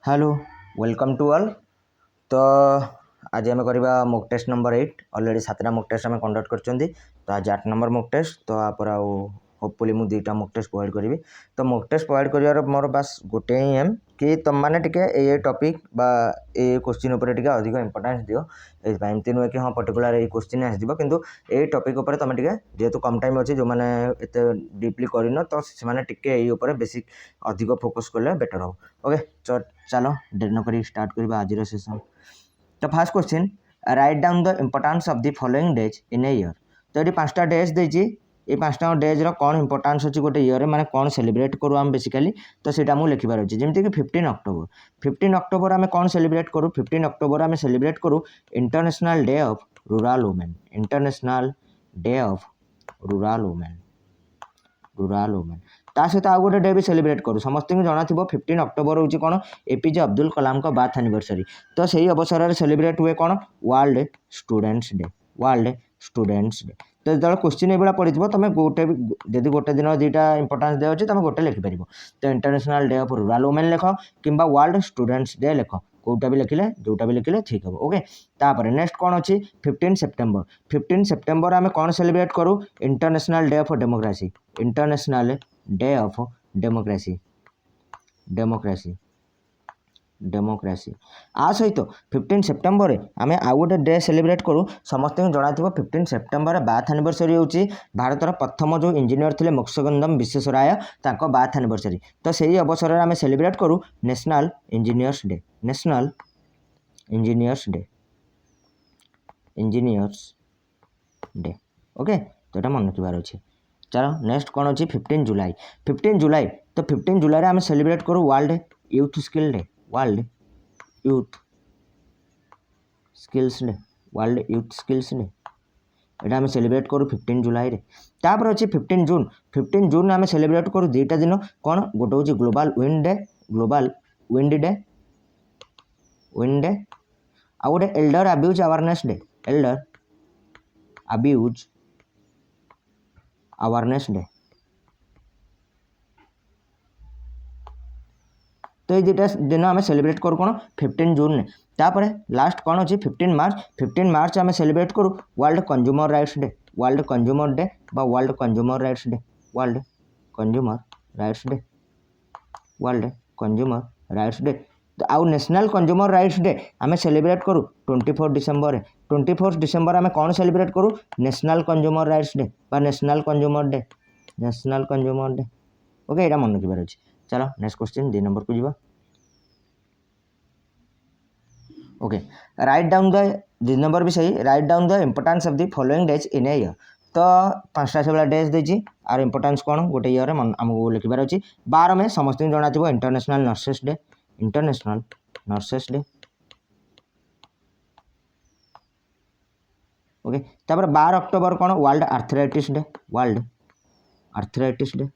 Hello welcome to all. तो आज आम करवा मॉक टेस्ट नंबर 8 ऑलरेडी 7टा मॉक टेस्ट आम कंडक्ट करछंती। तो आज 8 नंबर मॉक टेस्ट। तो आपर आउ होपफुली मु 2टा मॉक टेस्ट प्रोवाइड करी। तो मॉक टेस्ट प्रोवाइड कर मोर बस गोटे ही एम कि तुम मैंने टे टॉपिक बा ए क्वेश्चन उपर टे अधिक इंपोर्टेंस दियो। एमती नुहे कि हाँ पर्टिकुलर ये क्वेश्चन आसो कि ये टॉपिक उपर तुम जेहेतु कम टाइम अच्छे जो मैंने एत डीपली करन तो से बेसिक अधिक फोकस कले बेटर हो। ओके चलो देर न करी स्टार्ट करवा आज सेशन। तो fast question right down the importance of the following days in a year. तो ये 5टा डेज देजी ये 5टा डेज कौन इंपोर्टेंस अच्छी गोटे ईयर माने कौन सेलिब्रेट करूँ आम बेसिकली। तो सीटा मुझे लिखबार अच्छे जमीक कि 15 अक्टोबर। 15 अक्टोबर आम कौन सेलिब्रेट करूँ 15 अक्टोबर आम सेलिब्रेट करूँ International Day of rural women. International Day of rural women. Rural women ता सहित आउ गोटे डे भी सेलिब्रेट करूँ समस्त जना थी 15 अक्टोबर हूँ कौन एपीजे अब्दुल कलाम का बार्थ एनिवर्सरी। तो सही अवसर में सेलिब्रेट हुए कौन world students day. World students day. तो जो क्वेश्चन ये पड़ी तुम गोटे जब गोटे दिन 2टा इंपोर्टेंस डे अच्छे तुम गोटे लिखिपर। तो international Day of rural women लिख कि वर्ल्ड स्टूडेंट्स डे लिख कोटा भी लिखिले जोटा भी लिखिले ठीक हम। ओके तापर नेक्स्ट कौन अच्छी 15 सेप्टेम्बर। 15 सेप्टेम्बर आम कौन सेलिब्रेट करूँ International Day of Democracy. International Day of Democracy. Democracy democracy आ सहित 15 सेप्टेम्बर आम आउ गोटे डे सेलिब्रेट करूँ समस्त जना थी 15 सेप्टेम्बर बार्थ एनिवर्सरी हूँ भारतर प्रथम जो इंजीनियर थे मोक्षगंधम विश्वेश्वराय तांको बार्थ एनिवर्सरी। तो सही अवसर में आम सेलिब्रेट करूँ national engineers day. National engineers day. Engineers day. Okay तो ये मन रखिबार अच्छे। चलो नेक्स्ट कौन अच्छी 15 जुलाई। 15 जुलाई तो 15 जुलाई आम सेलिब्रेट करूँ world youth skill day. World youth skills day. World youth skills day यहाँ आम सेलिब्रेट करूँ 15 जुलाई रे। तापर अच्छी 15 जून। 15 जून आम सेलिब्रेट करूँ 2टा दिन कौन गोटे हूँ Global Wind Day. Global Wind Day. Wind Day आ गोटे elder abuse awareness day. Elder abuse awareness day. तो ये 2टा दिन आम सेलिब्रेट करूँ कौन 15 जून ने। तापर लास्ट कौन अच्छी 15 मार्च। 15 मार्च आम सेलिब्रेट करूँ World Consumer Rights Day. World Consumer Day बा World Consumer Rights Day. World Consumer Rights Day. World Consumer Rights Day. तो आउ नेशनल कंज्यूमर राइट्स डे आम सेलिब्रेट करूँ 24 डिसेम्बर। 24 डिसेम्बर आम कौन सेलिब्रेट करूँ नेशनल कंज्यूमर राइट्स डे बा National Consumer Day. National Consumer Day. Okay यहाँ मन रखिबार अच्छे। चलो नेक्स्ट क्वेश्चन 2 नंबर को जीवा। Okay right down the 2 number भी सही right down the importance of the following days in a year. तो 5टा से डेज देजी आर इंपोर्टेंस कौन गोटे ईयर आमको लिखबार अच्छी 12 में समस्त जना थी international nurses day. International nurses day. Okay तापर 12 अक्टोबर कौन world arthritis day. World arthritis day.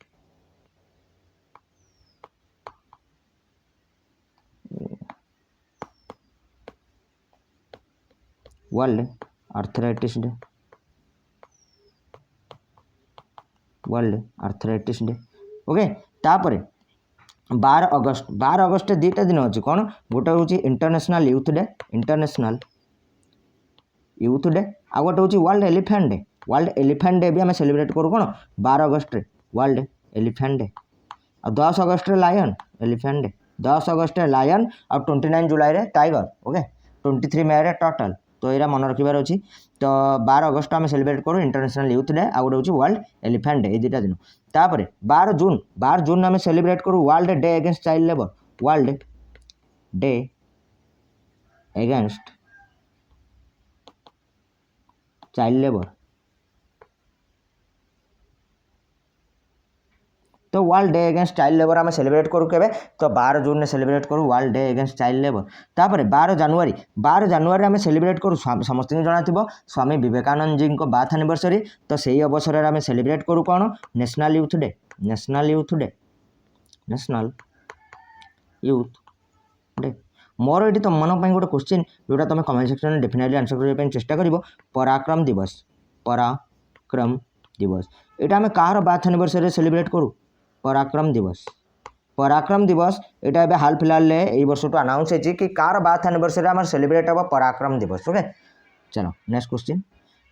World arthritis day. World arthritis day. Okay तापर 12 अगस्त। 12 अगस्त 2टा दिन अच्छी कौन गोटे हूँ International Youth Day. International Youth Day आ गोटे हूँ World Elephant Day. World Elephant Day भी आम सेलिब्रेट करूँ कौन 12 अगस्त रे वर्ल्ड एलिफेंट डे। और 10 अगस्त लायन एलिफेंट डे। 10 अगस्त लायन और 29 जुलाई रे टाइगर। ओके 23 मई रे टर्टल। तो यहाँ मन रखिबार अच्छी। तो 12 अगस्त आम सेलिब्रेट करूँ इंटरनेशनल यूथ डे आ गोटे हूँ वर्ल्ड एलिफेंट डे। ये 2टा दिन तापर 12 जून। 12 जून आम सेलिब्रेट करूँ World Day Against Child Labour. World Day Against Child Labour. तो World Day Against Child Labour आम सेलिब्रेट करूँ केबे तो 12 जून में सेलिब्रेट करूँ World Day Against Child Labour. तापर 12 जनवरी। 12 जनवरी आम सेलिब्रेट करूँ समस्त जना थी स्वामी विवेकानंद जी को बार्थ एनिवर्सरी। तो सही अवसर में आम सेलिब्रेट करूँ कौन National Youth Day. National Youth Day. National Youth Day. मोर ये तुम मन गोटे क्वेश्चन जोटा तुम कमेंट सेक्शन में डेफिनेटली आंसर करने चेष्टा कर पराक्रम दिवस। पराक्रम दिवस यहाँ आम कहार बार्थ एनिवर्सरी सेलिब्रेट करूँ पराक्रम दिवस। पराक्रम दिवस यहाँ ए हाल फिलहाल यही वर्ष टू अनाउंस होती कि कार बाथ एनिवर्सरी आम सेलिब्रेट हम पराक्रम दिवस। ओके चलो नेक्स्ट क्वेश्चन।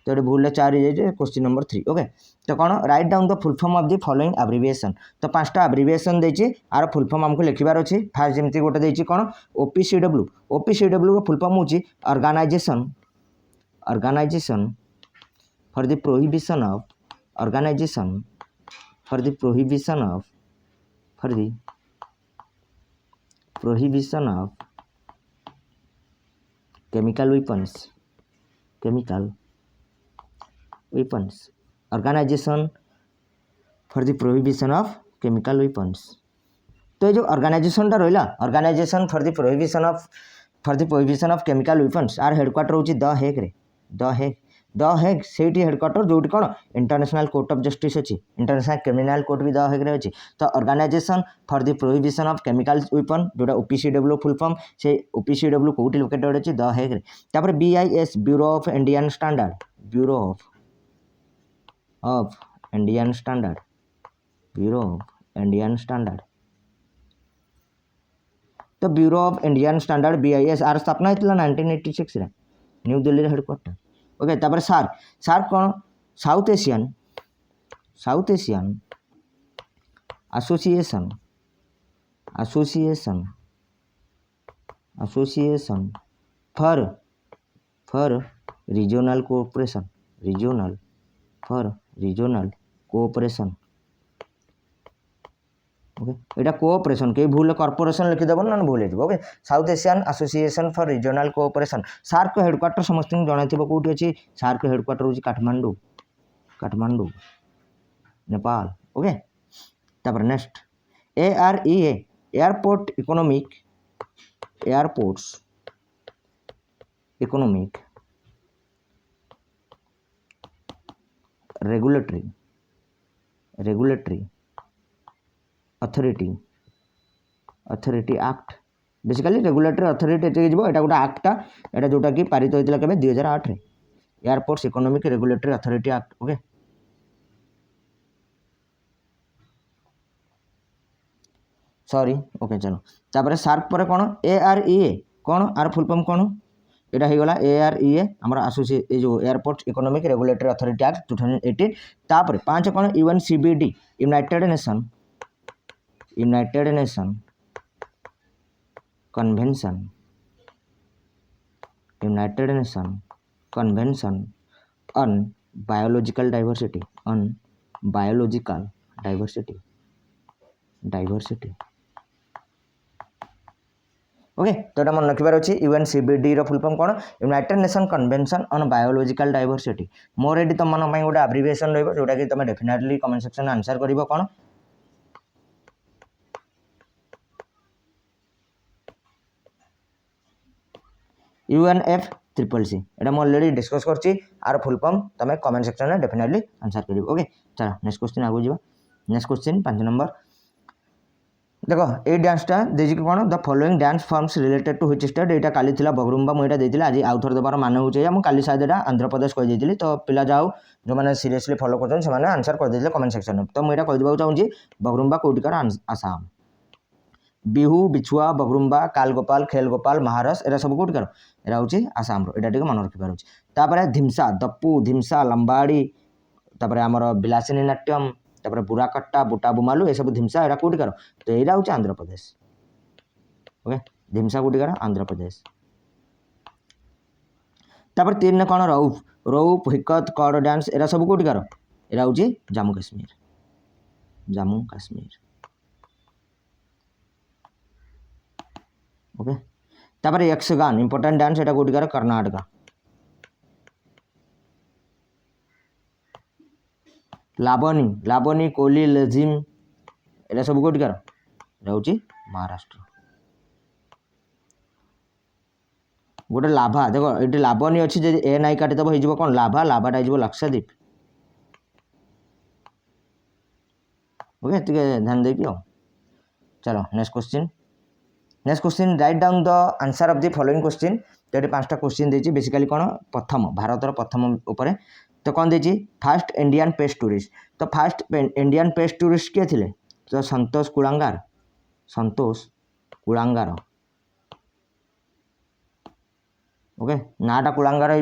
तो ये भूल 4 हो क्वेश्चन नंबर 3। ओके तो कौन write down the full form of the following abbreviation. तो 5टा एब्रिविएशन देछि आर फुल फॉर्म हमको लिखिबार अछि। फास्ट जेमती गोटे देछि कौन ओपीसीडब्ल्यू। ओपीसीडब्ल्यू का फुल फॉर्म होछि organisation for the prohibition of chemical weapons organization for the prohibition of chemical weapons। तो ये जो ऑर्गेनाइजेशन रहा Organisation for the prohibition of Chemical Weapons आर हेडक्वार्टर होची द हेग से हेडक्वार्टर जो कौन इंटरनेशनल कोर्ट ऑफ जस्टिस अच्छी इंटरनेशनल क्रिमिनल कोर्ट भी द हेग रे अच्छी। तो Organisation for the prohibition of Chemical Weapon जोटा ओपीसीडब्ल्यू फुल फॉर्म से ओपीसीडब्ल्यू कोठी लोकेटेड अच्छी द हेग रे। तापर BIS Bureau of Indian Standard तो Bureau of Indian Standard BIS आर स्थापना होता 1986 रे न्यू दिल्ली रे हेडक्वार्टर। ओके तापर सार्क कौन South Asian Association for Regional Cooperation. Okay यहाँ कोऑपरेशन कई भूल कॉर्पोरेशन लिखिदेव ना भूल हो। Okay South Asian Association for Regional Cooperation. SAARC को हेडक्वार्टर समस्त जन कौटी अच्छी सार्क को हेडक्वार्टर हूँ काठमांडू नेपाल। ओके तापर next AREA airports economic regulatory authority act. Basically regulatory authority ये गोटे एक्टा यहाँ जोटा कि पारित होता है 2008 airports economic regulatory authority act. Okay sorry okay चलो तापर सार्क पर कौन AREA कौन आर फुल फॉर्म कौन यहाँ होगा AREA आमर एसोसिएट जो Airports economic regulatory authority Act 2018। तापर 5 कौन UNCBD United Nation Convention on Biological Diversity okay तो ये मन रखार अच्छी UNCBD फुल फॉर्म कौन United Nation Convention on Biological Diversity. मोर ये तुम मन गोटे एब्रिविएशन रही जोटा कि तुम डेफिनेटली कमेंट सेक्शन में आंसर कर कौन UNFCCC। यहाँ मुझे ऑलरेडी डिस्कस करची आर फुल फॉर्म तुम कमेंट सेक्शन में डेफिनेटली आंसर कर। ओके चलो नेक्स्ट क्वेश्चन आगे जावा। नेक्स्ट क्वेश्चन 5 नंबर देखो ये डांसटा देखिए कौन the following dance forms related to which state. यहाँ काली थी बगरुम्बा मुझे देती आज आउ थोड़े देवार मान हो काली शायद यहाँ आंध्र प्रदेश कहीदी। तो पिला जाओ जो मैंने सीरियसली फॉलो कर आंसर करदे कमेंट सेक्शन में। तो मुझे कहीदेव चाहूँगी बगरुम्बा कौटिकार आसाम। बिहू बिछुआ बगरुम्बा कालगोपाल खेलगोपाल महारस एरा सब कौटिकार यहाँ हूँ आसाम यहाँ मन रखिपार अच्छे। तापर धिमसा दप्पू धिमसा लंबाड़ी तापर आमर बिलासिनी नाट्यम तापर बुराकट्टा बुटा बुमालू ये सब धिमसा यहाँ कौटिकार तो यहाँ हूँ आंध्र प्रदेश। ओके धिमसा कौटिकार आंध्र प्रदेश। तापर 3 कौन रऊफ हिकत कड़ डांस एरा सब कौटिकार यहाँ हूँ जम्मू काश्मीर। ओके तापर यक्षगान इंपोर्टेंट डांस यहाँ कौटिकार कर्नाटक। लाबनी कोली लेजिम एटा सब कौटिकार यहाँ महाराष्ट्र। गोटे लाभा देख ये लाबनी अच्छी जब ए नाई काटिदेव हो कौन लाभाटा हो लक्षद्वीप। ओके ध्यान देखिए चलो next question right down the answer of the following question. तो ये 5टा क्वेश्चन देती बेसिकली कौन प्रथम भारतर प्रथम उपर। तो कौन देती फास्ट इंडियन पेस्ट टूरिस्ट। तो फास्ट इंडियन पेस्ट टूरिस्ट किए थे तो संतोष कुलांगार संतोष कुलांगार ओके नाटा कुलांगार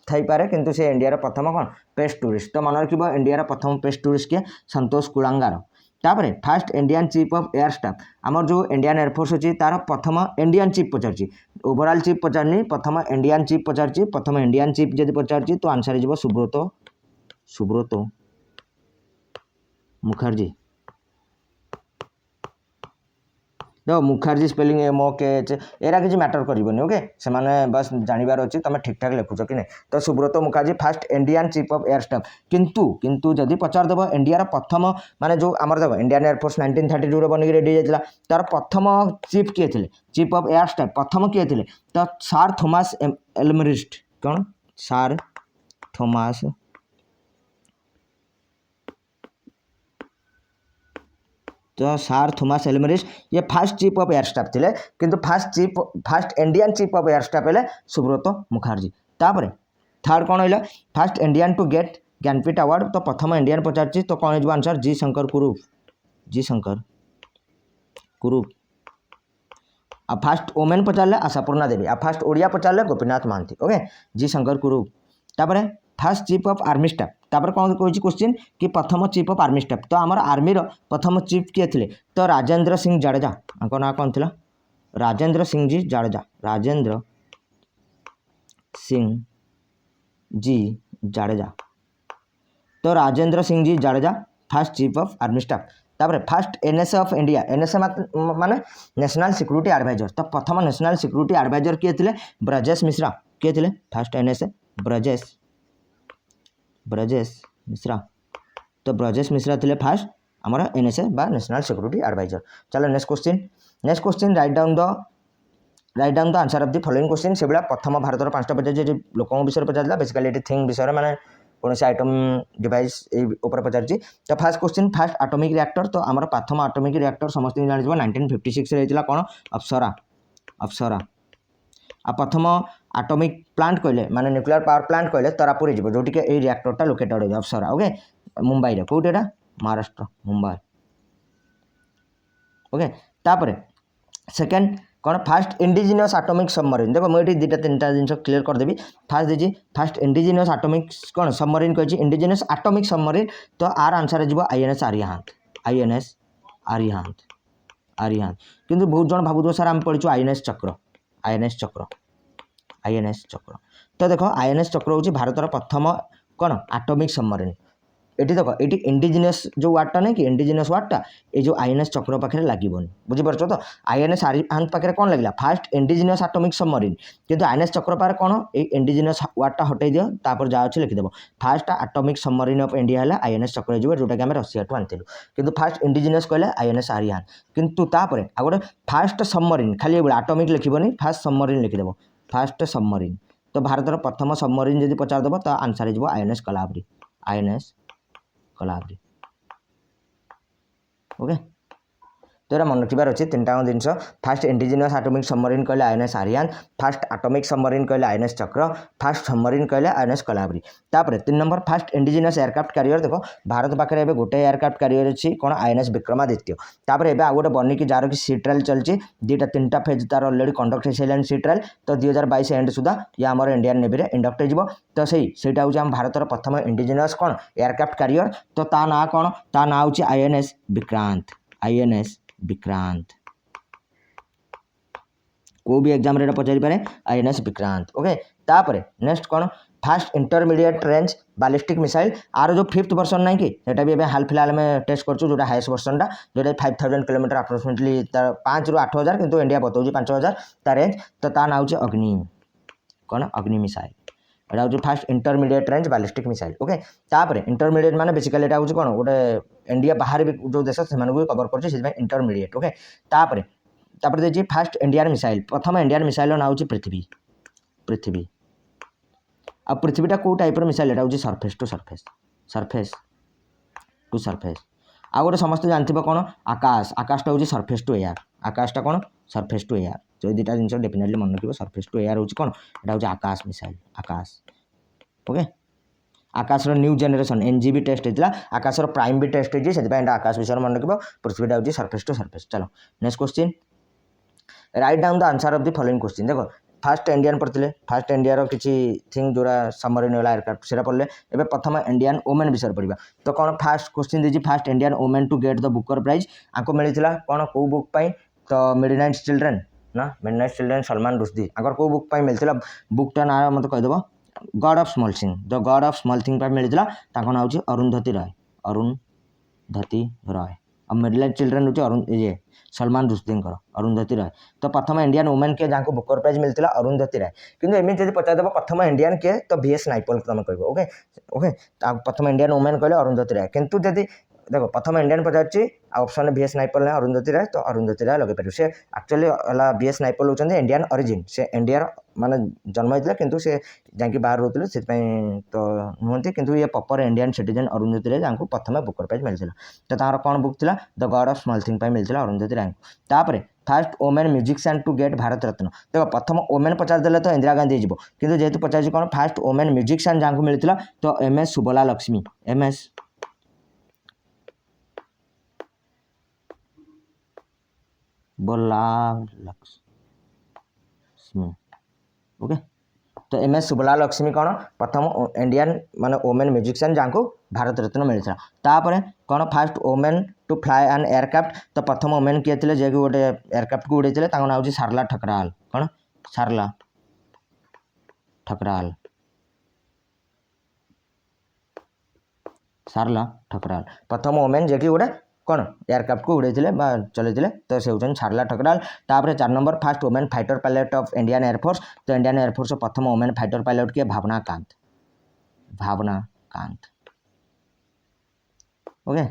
थी पारे किंतु से इंडिया प्रथम कौन पेस्ट टूरिस्ट तो मन रखिब इंडिया प्रथम पेस्ट टूरिस्ट किए संतोष कुलांगार तापर fast Indian chief of air staff आमर जो इंडियन एयरफोर्स अच्छी तार प्रथम इंडियन चीफ पचार ओवरऑल चीफ पचारनी प्रथम इंडियन चीफ पचार प्रथम इंडियन चीफ जब पचार तो आंसर हो सुब्रत मुखर्जी देखो मुखर्जी स्पेलिंग MOKH एरा किसी मैटर करनी ओके से माने बस जानवर अच्छी तुम ठीक ठाक लिखुच कि नहीं तो Subrata Mukherjee first Indian chief of air staff किंतु जदि पचार देव इंडिया प्रथम माने जो आमर देव इंडियन एयरफोर्स 1932 बन रेडी जाता तार प्रथम चीफ किए थे चीफ ऑफ एयर स्टाफ प्रथम किए थे तो सार थॉमस एल्मरिस्ट कौन सार थॉमस तो सार थॉमस एल्मरिस्ट ये first chief of air staff थे किंतु first Indian chief of air staff है सुब्रत मुखर्जी तापर थर्ड कौन है first Indian to get Jnanpith award तो प्रथम इंडियन पचार तो कौन हो आंसर जी शंकर कुरूप आ फास्ट ओमेन पचारे आशापूर्णा देवी आ फास्ट ओडिया पचारे गोपीनाथ महांती ओके जी शंकर कुरूप तापर fast chief of Army Staff तापर कौन कह क्वेश्चन कि प्रथम चीफ ऑफ आर्मी स्टाफ तो आमर आर्मीर प्रथम चीफ किए थे तो राजेंद्र सिंह जाडेजा ना कौन थी राजेंद्र सिंह जी जाडेजा राजेंद्र सिंह जी जाडेजा तो Rajendra Singh ji Jadeja first chief of Army Staff तापर first NSA of India NSA माने नेशनल सिक्योरिटी एडवाइजर तो प्रथम नेशनल सिक्योरिटी एडवाइजर किए थे ब्रजेश मिश्रा किए थे फास्ट NSA ब्रजेश मिश्रा तो ब्रजेश मिश्रा थे फास्ट आमर NSA बा नेशनल सिक्योरिटी एडवाइजर चलो next question right down the answer of the following question से भाया प्रथम भारत 5टा पचार लोकों विषय पचार बेसिकली ये थिंग विषय माने कौन से आइटम डिवाइस ऊपर पचार तो fast question fast atomic reactor तो आमर प्रथम एटॉमिक रिएक्टर समस्त जान 1956 होता कौन अप्सरा आ प्रथम एटॉमिक प्लांट कहले माने न्यूक्लियर पावर प्लांट कहले तरापुर जीव जो रिएक्टरटा लोकेटेड हो अप्सरा ओके मुंबई कौटे महाराष्ट्र मुंबई ओके तापर सेकेंड कौन फास्ट इंडिजिनियस एटॉमिक सबमरीन देखो मुझे दुटा तीन जिन क्लीयर करदेवी फास्ट दीजिए फास्ट इंडिजिनियस एटॉमिक कौन सबमरीन कही इंडिजिनियस एटॉमिक सबमरीन तो आर आंसर हो INS आरिहांत किंतु बहुत जन भावुथ सर आम पढ़ी INS चक्र तो देखो INS चक्र हूँ भारत प्रथम कौन एटॉमिक सबमरीन ये देख ये इंडिजिनियस जो वार्डटा नहीं कि इंडिजिनियस वार्डटा ये जो INS चक्र पाखे लगे बुझीपार तो INS आरिहांत पाखे कौन लगे फास्ट इंडिजिनियस एटॉमिक सबमरीन किंतु INS चक्र पाखे कौन ये इंडिजिनियस वार्डटा हटई दियो तापर जहाँ अच्छे लिखिदेव first atomic submarine of India है INS चक्र जोटा कि आम रशिया टू आनी किंतु फास्ट इंडिजिनियस कहले INS आरिहांत किंतु तापर आ गोटे फास्ट सबमरीन खाली एटॉमिक लिखबनी फास्ट सबमरीन लिखिदेव फास्ट सबमरीन तो भारत प्रथम सबमरीन जब पचारदेव तो आंसर हो INS कलाब्री ओके तो ये मन रखार अच्छे 3टा जिनस फास्ट इंडिजिनियस एटॉमिक सबमरीन कहले INS आरिहांत फास्ट एटॉमिक सबमरीन कहले INS चक्र फास्ट सबमरीन कहले INS कलाब्री तापर 3 number fast indigenous aircraft carrier देखो भारत पाखे एवं गोटे एयरक्राफ्ट कैरियर अच्छी कौन INS विक्रमादित्य तापर एवं आउ गोटे बनिकी जार कि सी ट्रायल चलती 2-3टा फेज तार अलरेडी कंडक्ट हो सारे सी ट्रायल तो 2022 एंड सुधा ये आम इंडियन नेवी में इंडक्ट हो तो सहीटा हूँ आम भारत प्रथम इंडिजिनियस कौन एयरक्राफ्ट कैरियर तो ता ना कौन ता ना हूँ INS विक्रांत को भी एग्जाम रे पचारि पारे INS विक्रांत ओके तापर नेक्स्ट कौन first intermediate range ballistic missile आर जो 5th वर्सन नहीं कि सेटा भी हाल फिलहाल में टेस्ट कर जो हाईएस्ट वर्सनटा जो 5000 किलोमीटर अप्रोक्सीमेटली 5 ରୁ 8000 किंतु इंडिया बताऊँ 5000 ता रेंज तो ता ना हूँ अग्नि कौन अग्नि मिसाइल एटा हूँ fast intermediate range ballistic missile okay तापर इंटरमीडिएट माने बेसिकली एटा हूँ कौन गोटे इंडिया बाहर भी जो देश से कवर कर इंटरमीडिएट ओके तापर देखिए फास्ट इंडियन मिसाइल प्रथम इंडियन मिसाइल ना हूँ पृथ्वी आ पृथ्वीटा कौ टाइप मिसाइल एटा हूँ सरफेस टू सरफेस आ गोटे समस्त जानते कौन आकाशटा हूँ सरफेस टू एयर आकाशटा कौन सरफेस टू एयर जो 2टा जिन डेफिनेटली मन रखिए सरफेस टू एयर हूँ कौन एटा हूँ आकाश मिसाइल आकाश ओके आकाशर न्यू जेनेरेशन एनजी भी टेस्ट होता आकाशर प्राइम भी टेस्ट होती से आकाश विषय मन रखिए पृथ्वीटा हूँ सरफेस टू सरफेस। चलो next question right down the answer of the following question देखो फास्ट इंडियन पढ़ते फास्ट इंडिया किसी थिंग जोरा सबमरीन वाला एयरक्राफ्ट से पढ़ले एवं प्रथम इंडियन वोमेन विषय पढ़ा तो कौन फास्ट क्वेश्चन दीजिए first Indian women to get the Booker Prize आपको मिलता कौन कौ बुक पाई तो मिडनाइट चिल्ड्रेन ना मिडनाइट चिल्ड्रेन सलमान रुश्दी आगर कौ बुक पाई मिलता बुकटा ना मत कहीदेव God of small Thing the God of small thing मिलता ना हूँ अरुंधति रॉय अरुंधति रॉय और मिडनाइट चिल्ड्रेन हूँ ये सलमान रुश्दी अरुंधति रॉय तो प्रथम इंडियन वुमेन किए जहाँ को बुकर प्राइज मिलता अरुंधति राय किंतु एमती जब पचारदेव प्रथम इंडियन किए तो VS नाइपल तुम कह ओके ओके प्रथम इंडियन वुमेन कहले अरुंधति राय किंतु जब देखो प्रथम इंडियन पचार ऑप्शन VS नाइपल ना अरुंधति राय तो अरुंधति राय लगे पारे से एक्चुअली VS नाइपल होती इंडियन ओरिजिन से इंडिया माने जन्म होता किंतु से जाकि बाहर रोते से तो नुहति किंतु ये प्रॉपर इंडियन सिटीजन अरुंधति राय जहाँ को प्रथम बुकर प्राइज मिलता तो तार कौन बुक था the God of small thing मिलता अरुंधति राय तापर first women musician to get Bharat Ratna देखो प्रथम वोमेन पचारदे तो इंदिरा गांधी जीव किंतु जेहेतु पचार कौन फास्ट वोमेन म्यूजिशियन जहाँ को मिलता तो MS सुबला लक्ष्मी MS बोला लक्ष्मी ओके तो MS सुबला लक्ष्मी कौन प्रथम इंडियन माने वोमेन म्यूजिशियन जहाँ को भारत रत्न मिलता तापर कौन first women to fly an aircraft तो प्रथम वोमेन किए थे जे गोटे एयरक्राफ्ट को उड़े ना हूँ सारला ठकराल कौन सारला ठकराल सारला ठकराल प्रथम वोमेन जे कि गोटे कौन एयरक्राफ्ट को उड़े चलते तो से होती सारला ठकराल तापर 4 number first women fighter pilot of Indian Air Force तो इंडियन एयरफोर्स प्रथम वोमेन फाइटर पायलट किए भावना कांत ओके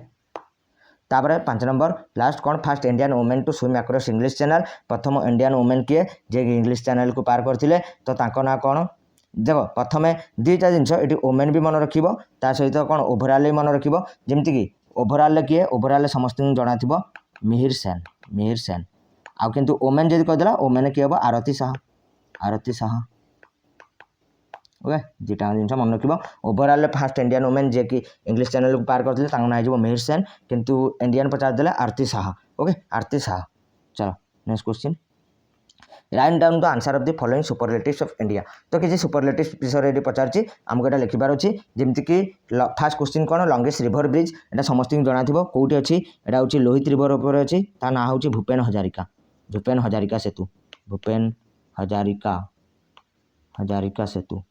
तापर 5 नंबर लास्ट कौन first Indian women to swim across English Channel प्रथम इंडियन वोमेन किए जे इंग्लिश चैनल को पार करते तो ना कौन देख प्रथम दुईटा जिनस ये वोमेन भी मन रख सहित कौन ओभरऑल मन रख जमीक ओभरऑल किए ओभरऑल समस्त जना थी मिहिर सेन आउ किंतु वोमेन जब कहीदेला वोमेन किए हम आरती साहा ओके दुटा जिन मन रख ओभरऑल फास्ट इंडियन वोमेन जे कि इंग्लिश चैनल को पार करते ना हो मिहिर सेन किंतु इंडियन पचारदे आरती साहा ओके आरती साहा। चलो next question right down the answer of the following superlatives of India तो किसी सुपरलेटिव्स विषय ये पचार आमको यहाँ लिखबार अच्छी जमीक फास्ट क्वेश्चन कौन लंगेस्ट रिवर ब्रिज यहाँ समस्त जना थो कौटी अच्छी यहाँ हूँ लोहित रिवर उपर अच्छी ता ना हूँ भूपेन हजारिका सेतु हजारिका सेतु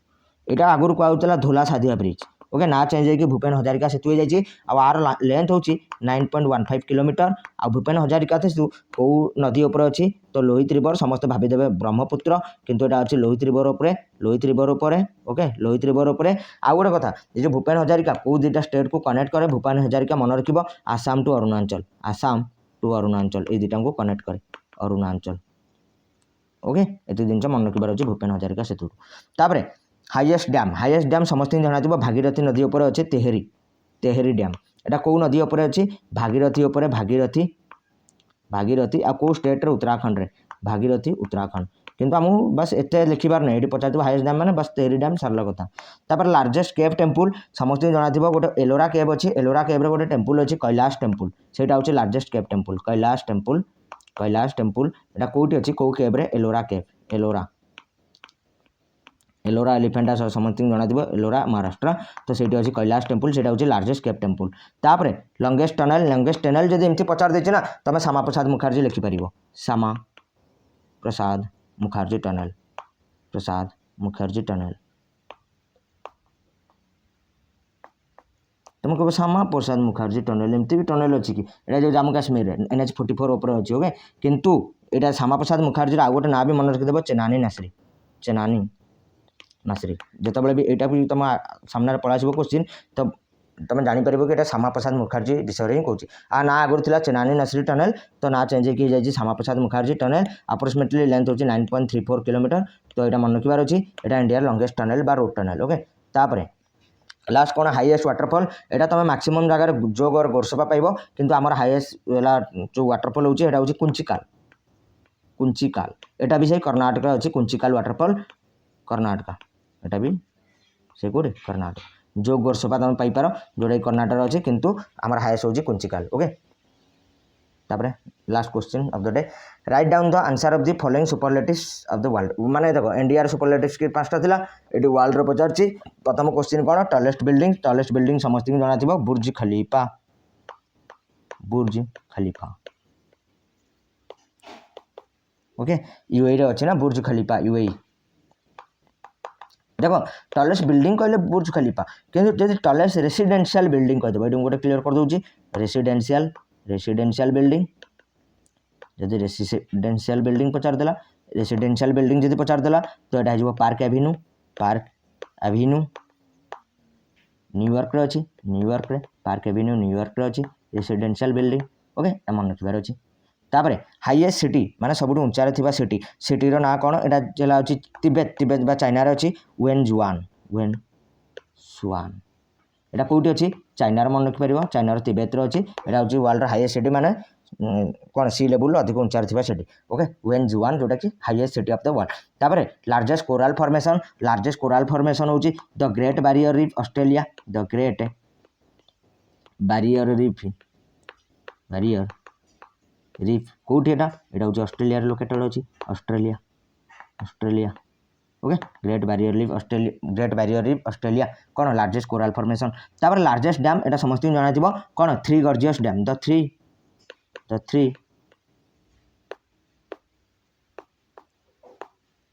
यहाँ आगुरी कहला धोला साधिया ब्रिज ओके ना चेंज होगी भूपेन हजारिका सेतु हो जाए आर लेंथ हूँ 9.15 किलोमीटर आ भूपेन हजारिका सेतु कौ नदी उपर अच्छी तो लोहित रिवर समस्त भावीदेवे ब्रह्मपुत्र किंतु यहाँ अच्छी लोहित रिवर उपर ओके लोहित रिवर उपर आउ गोटे कथा ये जो भूपेन हजारिका कौ दुईटा स्टेट को कनेक्ट करे भूपेन हजारिका मन रख आसाम टू अरुणाचल ये दुईटा को कनेक्ट करे अरुणाचल ओके ये जिन मन रखबार अच्छे भूपेन हजारिका सेतु तापर हाईएस्ट डैम समस्त जना थी भागीरथी नदी उपर अच्छे तेहेरी डैम यहाँ कौ नदी उपर अच्छी भागीरथी उपर भागीरथी आ कौ स्टेट उत्तराखंड रे भागीरथी उत्तराखंड किंतु आमको बस एत लिखबार नहीं ये पचार हाईएस्ट डैम मैंने बस तेहेरी डैम सरल कथा तापर लार्जेस्ट केव टेम्पल समस्त जना थी गोटे एलोरा केव अच्छी एलोरा केव गोटे टेम्पल अच्छी कैलाश टेम्पल से हूँ largest cave temple Kailash temple यहाँ कौटी अच्छी कौ केव रे एलोरा एलोरा एलिफेंटा समस्त जना थी एलोरा महाराष्ट्र तो से अच्छी कैलाश टेम्पल से हूँ लार्जेस्ट केव टेम्पल तापर लंगेस्ट टनल जब एमती पचार देती ना तुम श्यामा प्रसाद मुखर्जी लिखिपर श्यामा प्रसाद मुखर्जी टनल तुम कह श्यामा प्रसाद मुखर्जी टनल एमती भी टनल अच्छी कि जो जम्मू काश्मीर NH 44 उपर अच्छी ओके किंतु यहाँ श्यामा प्रसाद मुखर्जी आउ गोटे ना भी मन रखिदेव चेनानी नासरी जितेबाला भी यहाँ भी तुम सामने पड़ा क्वेश्चन तो तुम जापर कि यहाँ श्यामा प्रसाद मुखर्जी विषय ही कौच आ ना आगुरी थी चेनानी नासरी टनल तो ना चेंज हो Shyama Prasad Mukherjee tunnel approximately length हूँ 9.34 किलोमीटर तो यहाँ मन रखबार अच्छी यहाँ इंडिया लंगेस्ट टनल बा रोड टनल ओके तापर लास्ट कौन हाईएस्ट वाटरफॉल यहाँ तुम मैक्सिमम जगह जोग और गोरसपा पाइब किंतु आमर हाईएस्ट जो वाटरफॉल होची एटा होची कुंचिकाल एटा भी से कर्नाटक अच्छी कुंचिकाल वाटरफॉल कर्नाटक एटा भी से कौटे कर्नाटक जोग गोरसोपा तुम पाइपर जोटा कर्णाटक अच्छे किंतु आमर हाईएस्ट होची कुंचिकाल ओके तापर last question of the day right down the answer of the following superlatives of the world माने देखो इंडिया सुपरलेटिव्स की पांचटा थिला एटी वर्ल्ड रो पचारची प्रथम क्वेश्चन कोन टॉलेस्ट बिल्डिंग समस्त की जाना थिबो बुर्ज खलीफा ओके यूएई रे अछि ना बुर्ज खलीफा यूएई देखो टॉलेस्ट बिल्डिंग कहले बुर्ज खलीफा किंतु जदि टॉलेस्ट रेसिडेंशियल बिल्डिंग कह देबो एडू गोटे क्लियर कर दोची रेसिडेंशियल बिल्डिंग जदि रेसिडेंशियल बिल्डिंग पचार देला रेसिडेंशियल बिल्डिंग जदि पचार देला तो एटा हिजो पार्क एवेन्यू न्यूयॉर्क रे अछि न्यूयॉर्क रे पार्क एवेन्यू न्यूयॉर्क रे अछि रेसिडेंशियल बिल्डिंग ओके मन रखिबार अछि तापरे हाईएस्ट सिटी माने सबुठु ऊंचा रे थिबा सिटी रो ना कोन एटा जेला अछि तिब्बत बा चाइना रे अछि वेनजुआन एटा कोठी अछि चाइना रे मन रखि परिबो चाइना रो तिब्बत रे अछि एटा अछि वर्ल्ड रो हाईएस्ट सिटी माने कोन सी लेवल अधिक ऊंचा रे थिबा सिटी ओके वेनजुआन जोटा कि highest city of the world तापरे लार्जेस्ट कोरल फॉर्मेशन होची the great barrier reef Australia the great barrier reef कोठी एटा होची ऑस्ट्रेलिया रे लोकेटेड अछि Australia okay great barrier reef Australia कौन लार्जेस्ट कोरल फॉर्मेशन तापर लार्जेस्ट डैम एटा समस्त जाना थिबो कौन three gorgeous dam the three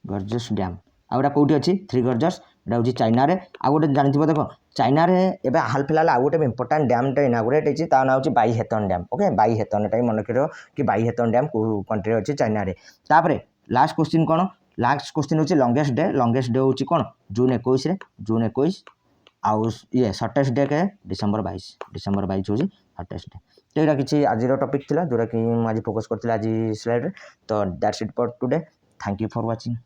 gorgeous dam outta कोठी अछि थ्री गॉर्जियस एटा होची चाइना रे आ गोटे जानि थिबो देखो चाइना रे एबे हाल फिलहाल आ गोटे इंपोर्टेंट डैम टे इनागुरेट अछि ता ना होची बाई हेतन डैम ओके बाई हेतन एटा मन रखिरो कि बाई हेतन डैम को कंट्री अछि चाइना रे तापरे लास्ट क्वेश्चन होची लॉन्गेस्ट डे होची कोन जून 21 आउ ये शॉर्टेस्ट डे के डिसेंबर 22 होची शॉर्टेस्ट डे तो एटा किछि आज रो टॉपिक थिला जोरा कि आज फोकस करथिला आज स्लाइड रे तो that's it for today thank you for watching.